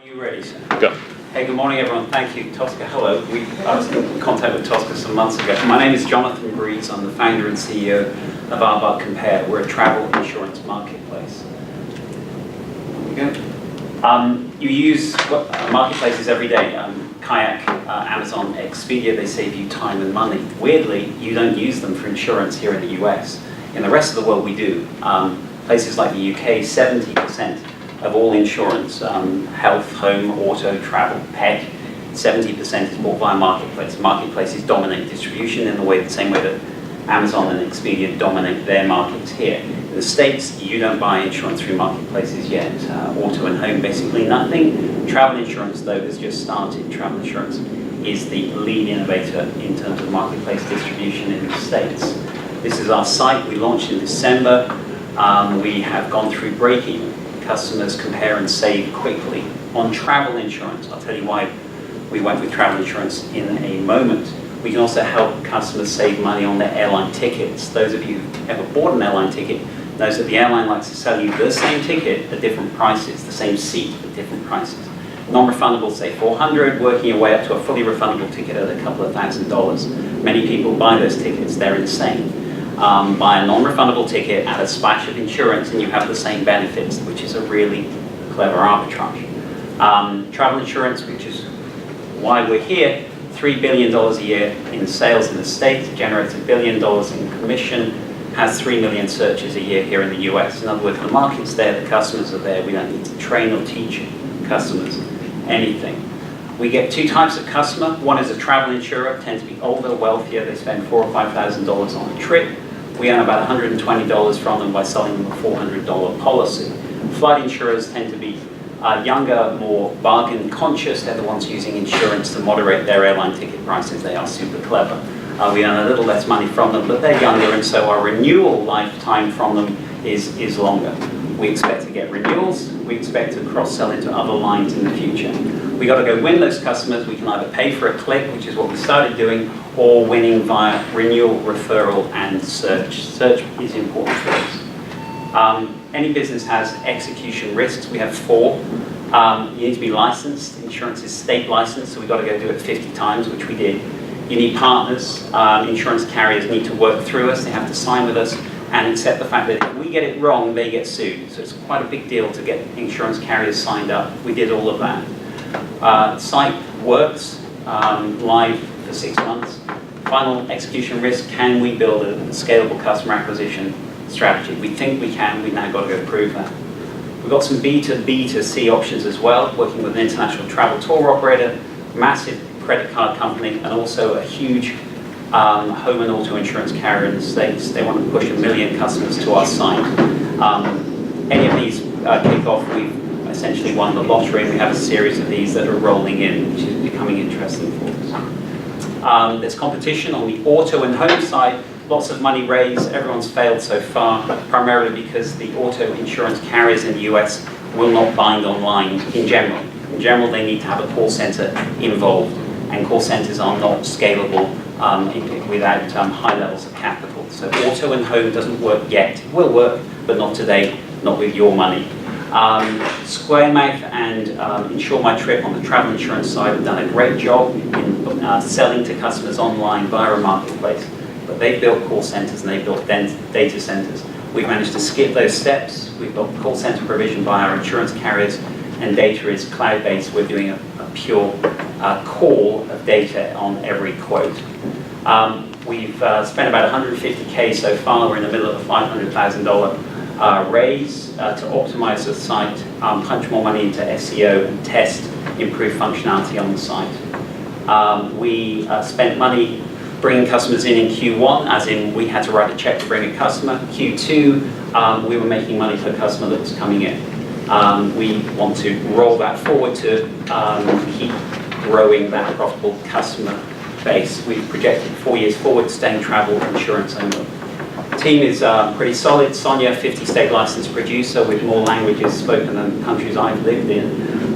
Are you ready, sir? Go. Hey, good morning, everyone. Thank you, Tosca. Hello. I was in contact with Tosca some months ago. My name is Jonathan Breeze. I'm the founder and CEO of Aardvark Compare. We're a travel insurance marketplace. There we go. You use marketplaces every day. Kayak, Amazon, Expedia, they save you time and money. Weirdly, you don't use them for insurance here in the US. In the rest of the world, we do. Places like the UK, 70% of all insurance, health, home, auto, travel, pet, 70% is bought via marketplace. Marketplaces dominate distribution in the same way that Amazon and Expedia dominate their markets here. In the States, you don't buy insurance through marketplaces yet. Auto and home, basically nothing. Travel insurance, though, has just started. Travel insurance is the lead innovator in terms of marketplace distribution in the States. This is our site. We launched in December. We have gone through break-even. Customers compare and save quickly on travel insurance. I'll tell you why we went with travel insurance in a moment. We can also help customers save money on their airline tickets. Those of you who ever bought an airline ticket knows that the airline likes to sell you the same ticket at different prices, the same seat at different prices. Non-refundable, say $400, working your way up to a fully refundable ticket at a couple of $1,000s. Many people buy those tickets, they're insane. Buy a non-refundable ticket, add a splash of insurance, and you have the same benefits, which is a really clever arbitrage. Travel insurance, which is why we're here, $3 billion a year in sales in the States, generates $1 billion in commission, has 3 million searches a year here in the US. In other words, the market's there, the customers are there, we don't need to train or teach customers anything. We get two types of customer. One is a travel insurer, tend to be older, wealthier, they spend $4,000 or $5,000 on a trip. We earn about $120 from them by selling them a $400 policy. Flight insurers tend to be younger, more bargain conscious. They're the ones using insurance to moderate their airline ticket prices. They are super clever. We earn a little less money from them, but they're younger, and so our renewal lifetime from them is longer. We expect to get renewals. We expect to cross-sell into other lines in the future. We got to go win those customers. We can either pay for a click, which is what we started doing, or winning via renewal, referral, and search. Search is important for us. Any business has execution risks. We have 4. You need to be licensed. Insurance is state licensed, so we've got to go do it 50 times, which we did. You need partners. Insurance carriers need to work through us. They have to sign with us and accept the fact that if we get it wrong, they get sued. So it's quite a big deal to get insurance carriers signed up. We did all of that. The site works live for 6 months. Final execution risk, can we build a scalable customer acquisition strategy? We think we can. We've now got to go prove that. We've got some B2B2C options as well, working with an international travel tour operator, massive credit card company, and also a huge home and auto insurance carrier in the States. They want to push 1 million customers to our site. Any of these kick off, we've essentially won the lottery, and we have a series of these that are rolling in, which is becoming interesting for us. There's competition on the auto and home side. Lots of money raised. Everyone's failed so far, primarily because the auto insurance carriers in the US will not bind online in general. In general, they need to have a call center involved, and call centers are not scalable without high levels of capital. So auto and home doesn't work yet. It will work, but not today, not with your money. Squaremouth and Insure My Trip on the travel insurance side have done a great job in selling to customers online via a marketplace. But they've built call centers and they've built data centers. We've managed to skip those steps. We've got call center provision by our insurance carriers, and data is cloud-based. We're doing a pure call of data on every quote. We've spent about $150K so far. We're in the middle of a $500,000 raise to optimize the site, punch more money into SEO, and test improved functionality on the site. We spent money bringing customers in Q1, as in we had to write a check to bring a customer. Q2, we were making money per customer that was coming in. We want to roll that forward to keep growing that profitable customer base. We've projected 4 years forward, staying travel insurance only. The team is pretty solid. Sonia, 50-state licensed producer with more languages spoken than countries I've lived in.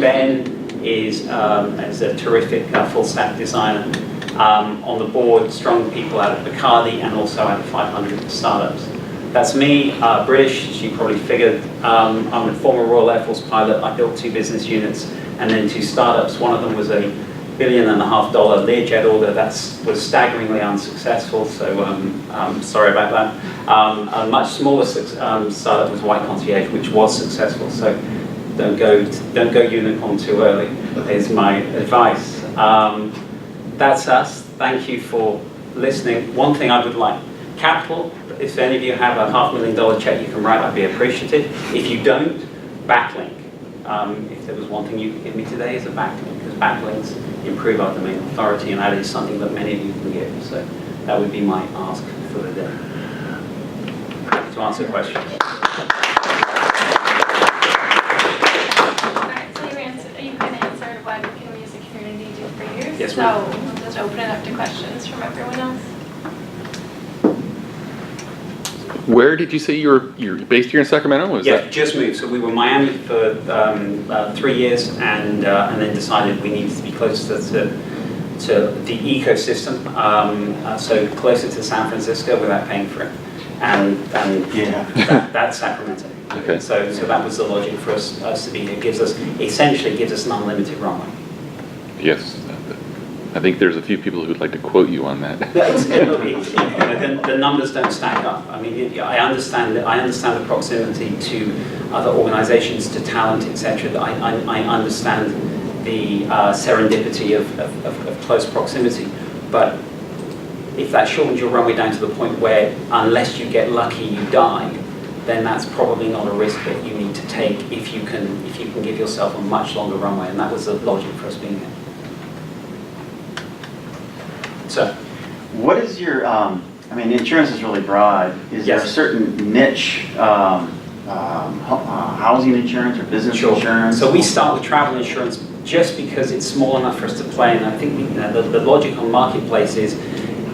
Ben is a terrific full-stack designer. On the board, strong people out of Bacardi and also out of 500 startups. That's me, British, as you probably figured. I'm a former Royal Air Force pilot. I built 2 business units and then 2 startups. One of them was a $1.5 billion Learjet order that was staggeringly unsuccessful, so sorry about that. A much smaller startup was White Concierge, which was successful, so don't go unicorn too early, is my advice. That's us. Thank you for listening. One thing I would like, capital, if any of you have a $500,000 check you can write, I'd be appreciative. If you don't, backlink. If there was one thing you could give me today, is a backlink, because backlinks improve our domain authority, and that is something that many of you can give. So that would be my ask for the day. To answer questions. Alright, so you kind of answered what can we as a community do for you. Yes, so we'll just open it up to questions from everyone else. Where did you say you're based here in Sacramento? Was Yeah, that? just moved. So we were in Miami for 3 years, and then decided we needed to be closer to the ecosystem, so closer to San Francisco without paying for it, and yeah, that's Sacramento. Okay. So that was the logic for us to be here. Essentially gives us an unlimited runway. Yes. I think there's a few people who'd like to quote you on that. The numbers don't stack up. I mean, I understand the proximity to other organizations, to talent, etc. I understand the serendipity of close proximity. But if that shortens your runway down to the point where, unless you get lucky, you die, then that's probably not a risk that you need to take if you can give yourself a much longer runway. And that was the logic for us being here. So, what is your, I mean, insurance is really broad. Is there a certain niche, housing insurance or business insurance? So we start with travel insurance just because it's small enough for us to play, and I think the logic on marketplace is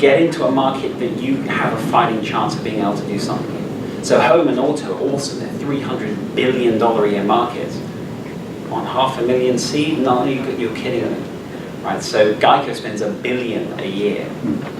get into a market that you have a fighting chance of being able to do something in. So home and auto are awesome. They're $300 billion a year markets. On $500,000 seed? No, you're kidding me. Right, so Geico spends $1 billion a year,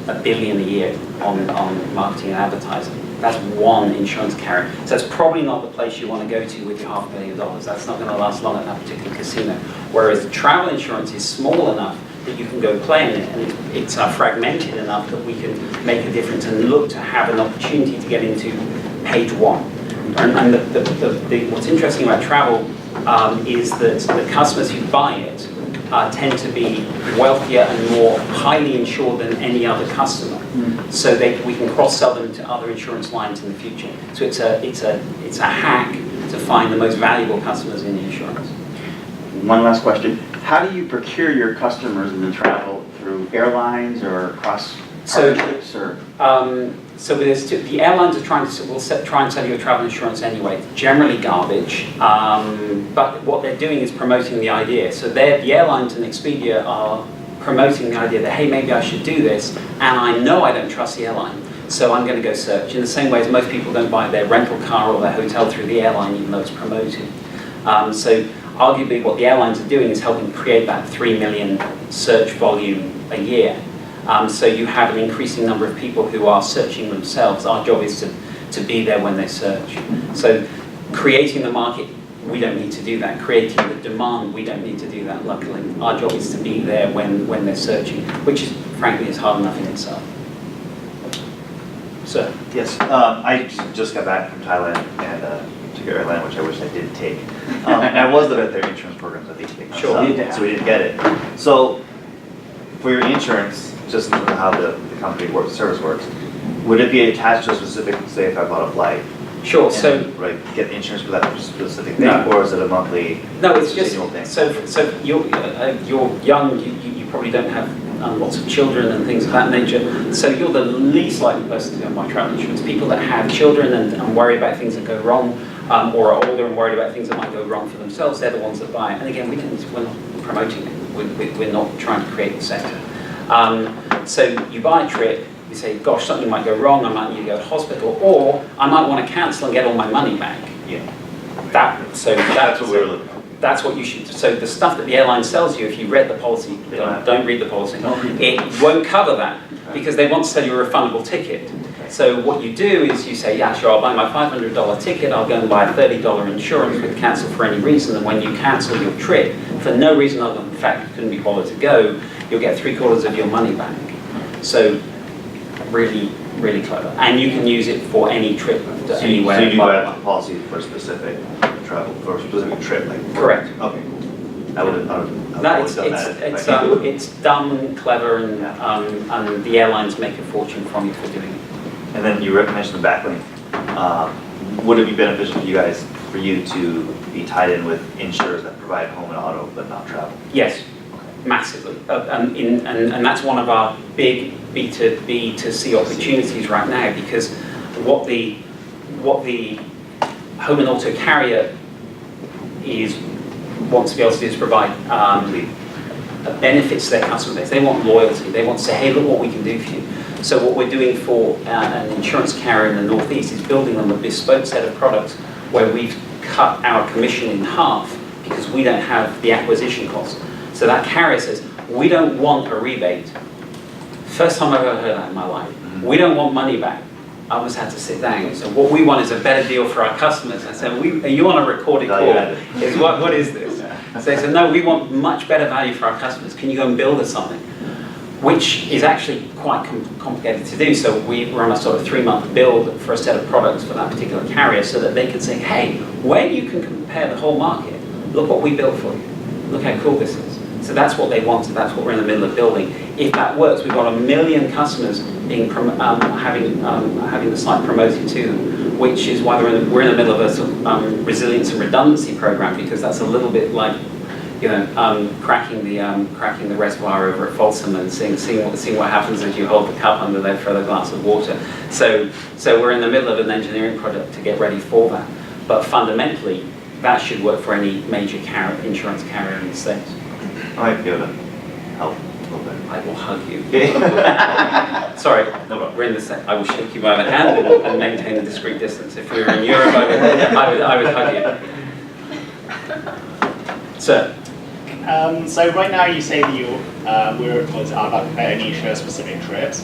$1 billion a year on marketing and advertising. That's one insurance carrier. So that's probably not the place you want to go to with your $500,000. That's not going to last long at that particular casino. Whereas travel insurance is small enough that you can go play in it, and it's fragmented enough that we can make a difference and look to have an opportunity to get into page one. And what's interesting about travel is that the customers who buy it tend to be wealthier and more highly insured than any other customer, so we can cross-sell them to other insurance lines in the future. So it's a hack to find the most valuable customers in the insurance. One last question: how do you procure your customers in the travel, through airlines or cross partnerships, or? So the airlines are trying to sell you a travel insurance anyway. It's generally garbage, but what they're doing is promoting the idea. So the airlines and Expedia are promoting the idea that, hey, maybe I should do this, and I know I don't trust the airline, so I'm going to go search. In the same way as most people don't buy their rental car or their hotel through the airline, even though it's promoted. So arguably what the airlines are doing is helping create that 3 million search volume a year. So you have an increasing number of people who are searching themselves. Our job is to be there when they search. So creating the market, we don't need to do that. Creating the demand, we don't need to do that, luckily. Our job is to be there when they're searching, which is, frankly, is hard enough in itself. So. Yes, I just got back from Thailand and took an airline, which I wish I did take. And I was looking at their insurance programs that they take. Sure. So we didn't get it. So for your insurance, just in terms of how the company works, service works, would it be attached to a specific, say if I bought a flight? Sure. So right, get insurance for that specific thing, or is it a monthly? No, it's just thing? so you're young. You probably don't have lots of children and things of that nature. So you're the least likely person to go and buy travel insurance. People that have children and worry about things that go wrong, or are older and worried about things that might go wrong for themselves, they're the ones that buy it. And again, we're not promoting it. We're not trying to create the sector. So you buy a trip, you say, gosh, something might go wrong, I might need to go to hospital, or I might want to cancel and get all my money back. Yeah. That's what we were looking for. That's what you should. So the stuff that the airline sells you, if you read the policy, don't read the policy, it won't cover that because they want to sell you a refundable ticket. So what you do is you say, yeah, sure, I'll buy my $500 ticket, I'll go and buy a $30 insurance with cancel for any reason, and when you cancel your trip, for no reason other than the fact you couldn't be bothered to go, you'll get 3/4 of your money back. So really, really clever. And you can use it for any trip to anywhere. So you do buy a policy for specific travel, for a specific trip, like? Correct. Okay, cool. I would have That always done that. it's dumb, clever, and the airlines make a fortune from you for doing it. And then you mentioned the backlink. Would it be beneficial for you to be tied in with insurers that provide home and auto but not travel? Yes, massively. And that's one of our big B2B to C opportunities right now, because what the home and auto carrier wants to be able to do is provide benefits to their customer base. They want loyalty. They want to say, hey, look what we can do for you. So what we're doing for an insurance carrier in the Northeast is building them a bespoke set of products where we've cut our commission in half because we don't have the acquisition cost. So that carrier says, we don't want a rebate. First time I've ever heard that in my life. We don't want money back. I almost had to sit down. So what we want is a better deal for our customers. I said, are you on a recorded call? What is this? So they said, no, we want much better value for our customers. Can you go and build us something? Which is actually quite complicated to do. So we run a sort of 3-month build for a set of products for that particular carrier so that they can say, hey, where you can compare the whole market, look what we built for you. Look how cool this is. So that's what they want, so that's what we're in the middle of building. If that works, we've got 1 million customers being having the site promoted to them, which is why we're in the middle of a sort of, resilience and redundancy program, because that's a little bit like, cracking the reservoir over at Folsom and seeing what happens as you hold the cup under there for a glass of water. So we're in the middle of an engineering project to get ready for that. But fundamentally, that should work for any major insurance carrier in the States. I might be able to help a little bit. I will hug you. Okay. Sorry, No problem. we're in the same. I will shake you by the hand and maintain a discreet distance. If we were in Europe, I would hug you. Sir. So right now you say that you Aardvark only insure specific trips.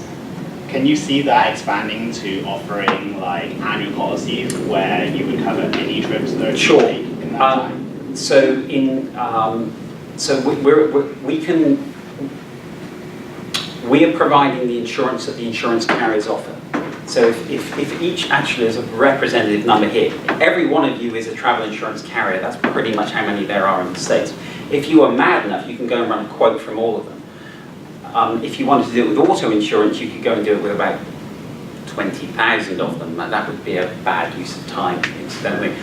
Can you see that expanding to offering like annual policies where you would cover any trips that Sure. you take in that time? We are providing the insurance that the insurance carriers offer. So if each, actually there's a representative number here, every one of you is a travel insurance carrier. That's pretty much how many there are in the States. If you are mad enough, you can go and run a quote from all of them. If you wanted to do it with auto insurance, you could go and do it with about 20,000 of them. That would be a bad use of time, incidentally.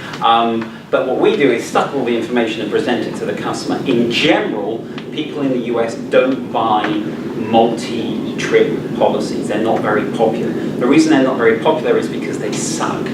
But what we do is stuff all the information and present it to the customer. In general, people in the US don't buy multi-trip policies. They're not very popular. The reason they're not very popular is because they suck.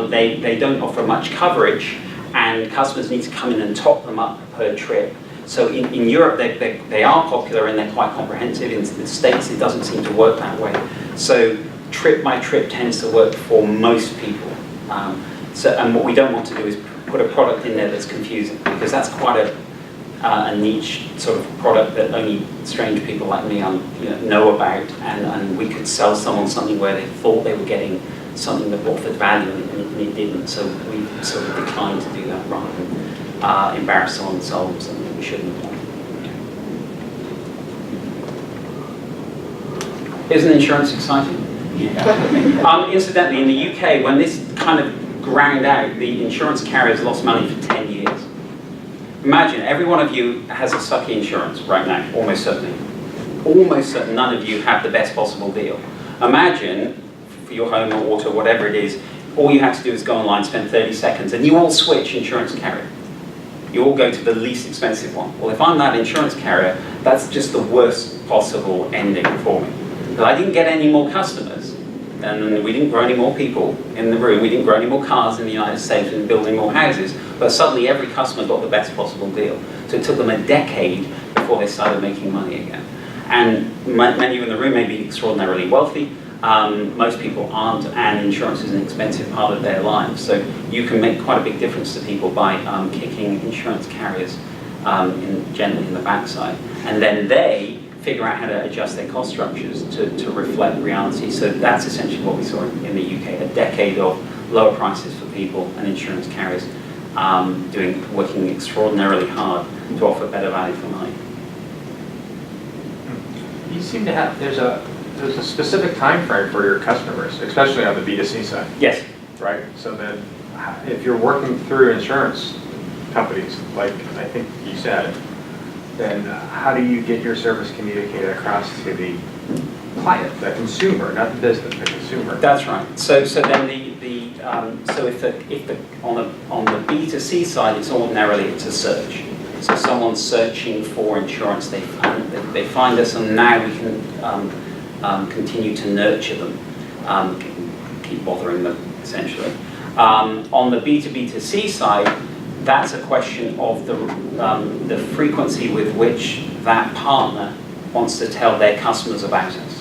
They don't offer much coverage, and customers need to come in and top them up per trip. So in Europe, they are popular and they're quite comprehensive. In the States, it doesn't seem to work that way. So trip by trip tends to work for most people. And what we don't want to do is put a product in there that's confusing, because that's quite a niche sort of product that only strange people like me know about, and we could sell someone something where they thought they were getting something that offered value and it didn't. So we sort of declined to do that rather than embarrass someone and sell them something that we shouldn't have done. Isn't insurance exciting? Yeah. Incidentally, in the UK, when this kind of ground out, the insurance carriers lost money for 10 years. Imagine, every one of you has a sucky insurance right now, almost certainly. Almost certain none of you have the best possible deal. Imagine, for your home or auto, whatever it is, all you have to do is go online, spend 30 seconds, and you all switch insurance carrier. You all go to the least expensive one. Well, if I'm that insurance carrier, that's just the worst possible ending for me. Because I didn't get any more customers, and we didn't grow any more people in the room, we didn't grow any more cars in the United States, we didn't build any more houses, but suddenly every customer got the best possible deal. So it took them a decade before they started making money again. And many of you in the room may be extraordinarily wealthy, most people aren't, and insurance is an expensive part of their lives. So you can make quite a big difference to people by kicking insurance carriers generally in the backside. And then they figure out how to adjust their cost structures to reflect reality. So that's essentially what we saw in the UK, a decade of lower prices for people and insurance carriers working extraordinarily hard to offer better value for money. You seem to have, there's a specific time frame for your customers, especially on the B2C side, Yes. right? So that if you're working through insurance companies, like I think you said, then how do you get your service communicated across to the client, the consumer, not the business, the consumer? That's right. So then so if on the B2C side, it's a search. So someone's searching for insurance, they find us, and now we can continue to nurture them, keep bothering them essentially. On the B2B2C side, that's a question of the frequency with which that partner wants to tell their customers about us.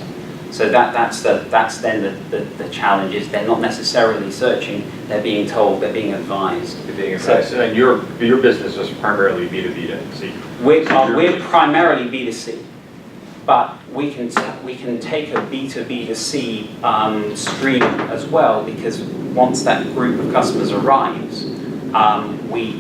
So that's then the challenge is they're not necessarily searching, they're being told, they're being advised. So, and your business is primarily B2B to C. We're primarily B2C, but we can take a B2B to C stream as well, because once that group of customers arrives, we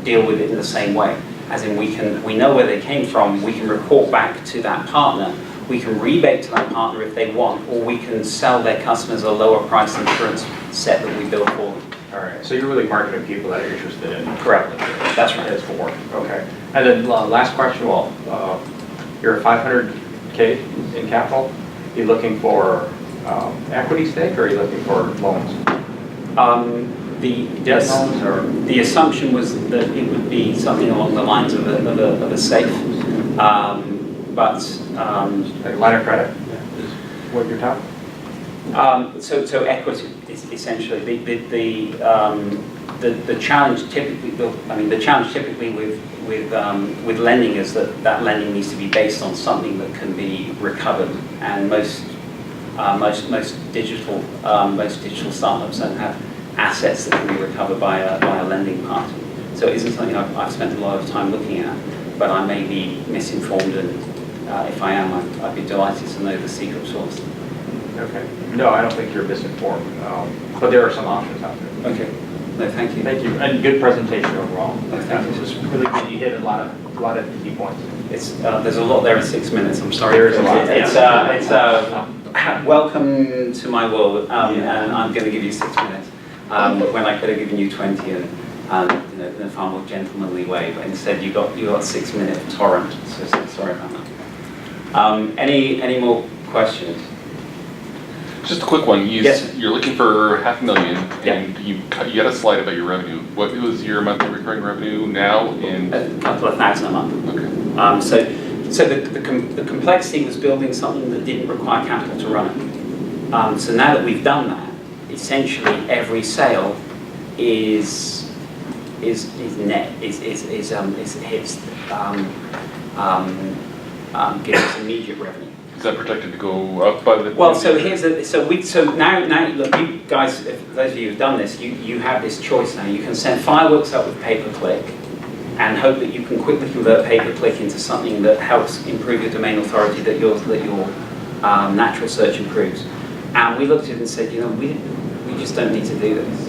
deal with it in the same way. As in we know where they came from, we can report back to that partner, we can rebate to that partner if they want, or we can sell their customers a lower price insurance set that we build for them. All right, so you're really marketing people that are interested in. Correct. That's right. It's for. Okay. And then last question, well, you're at 500K in capital. Are you looking for equity stake, or are you looking for loans? The assumption was that it would be something along the lines of a safe, but Like line of credit is what you're talking? so equity is essentially the challenge typically. The challenge typically with lending is that lending needs to be based on something that can be recovered, and most digital startups don't have assets that can be recovered by a lending party. So it isn't something I've spent a lot of time looking at, but I may be misinformed, and if I am, I'd be delighted to know the secret sauce. Okay. No, I don't think you're misinformed, but there are some options out there. Okay. No, thank you. Thank you, and good presentation overall. No, thank you. It was really good. You hit a lot of key points. There's a lot there in 6 minutes. I'm sorry. There is a lot. Welcome to my world, and I'm going to give you 6 minutes when I could have given you 20 and in a far more gentlemanly way. But instead, you got 6 minute torrent. So sorry about that. Any more questions? Just a quick one. Yes. You're looking for $500,000, Yeah. and you had a slide about your revenue. What was your monthly recurring revenue now? A couple of thousand a month. Okay. So the complexity was building something that didn't require capital to run it. So now that we've done that, essentially every sale is net, is hits gives us immediate revenue. Is that projected to go up by the? Well, so now look, you guys, if those of you who've done this, you have this choice now. You can send fireworks up with pay-per-click and hope that you can quickly convert pay-per-click into something that helps improve your domain authority, that your natural search improves. And we looked at it and said, we just don't need to do this.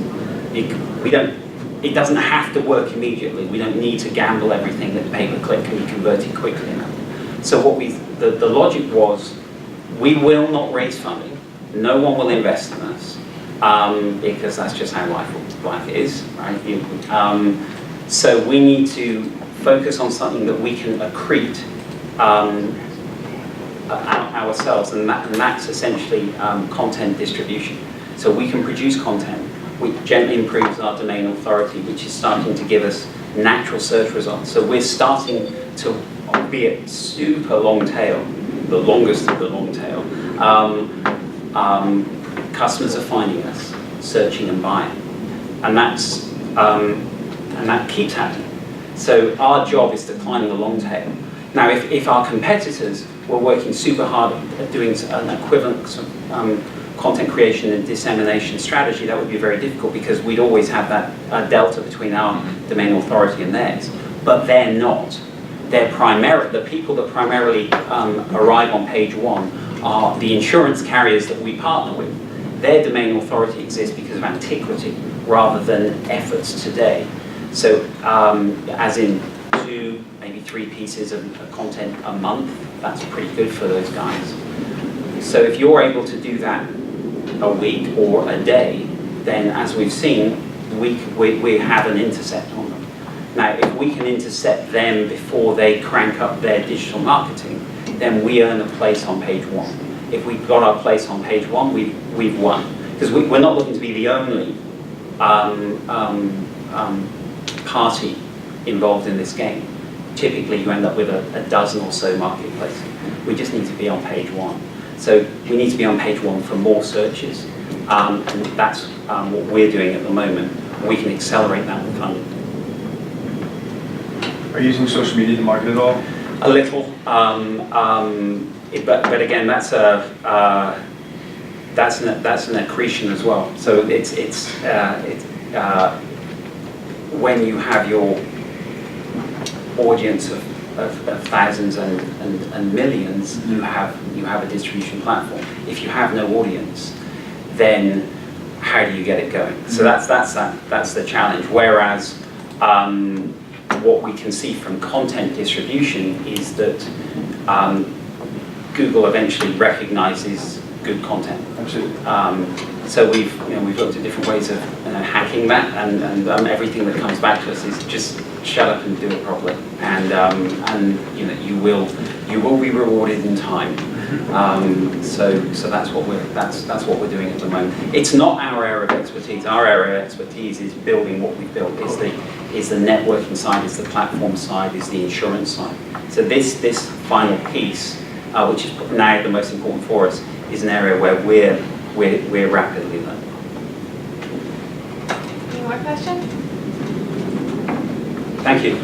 It doesn't have to work immediately. We don't need to gamble everything that pay-per-click can be converted quickly enough. So the logic was, we will not raise funding. No one will invest in us because that's just how life is, right? So we need to focus on something that we can accrete ourselves, and that's essentially content distribution. So we can produce content which gently improves our domain authority, which is starting to give us natural search results. So we're starting to, albeit super long tail, the longest of the long tail, customers are finding us, searching and buying, and that keeps happening. So our job is to climb the long tail. Now, if our competitors were working super hard at doing an equivalent content creation and dissemination strategy, that would be very difficult, because we'd always have that delta between our domain authority and theirs. But they're not. the people that primarily arrive on page one are the insurance carriers that we partner with. Their domain authority exists because of antiquity rather than efforts today. So, as in 2, maybe 3 pieces of content a month, that's pretty good for those guys. So if you're able to do that a week or a day, then as we've seen, we have an intercept on them. Now, if we can intercept them before they crank up their digital marketing, then we earn a place on page one. If we've got our place on page one, we've won. Because we're not looking to be the only party involved in this game. Typically, you end up with a dozen or so marketplaces. We just need to be on page one. So we need to be on page one for more searches, and that's what we're doing at the moment. We can accelerate that with funding. Are you using social media to market at all? A little, but again, that's an accretion as well. So it's when you have your audience of thousands and millions, you have a distribution platform. If you have no audience, then how do you get it going? So that's the challenge. Whereas what we can see from content distribution is that Google eventually recognizes good content. Absolutely. So we've looked at different ways of hacking that, and everything that comes back to us is just shut up and do it properly, and you will be rewarded in time. So that's what we're doing at the moment. It's not our area of expertise. Our area of expertise is building what we've built. Is the networking side, is the platform side, is the insurance side. So this final piece, which is now the most important for us, is an area where we're rapidly learning. Any more questions? Thank you.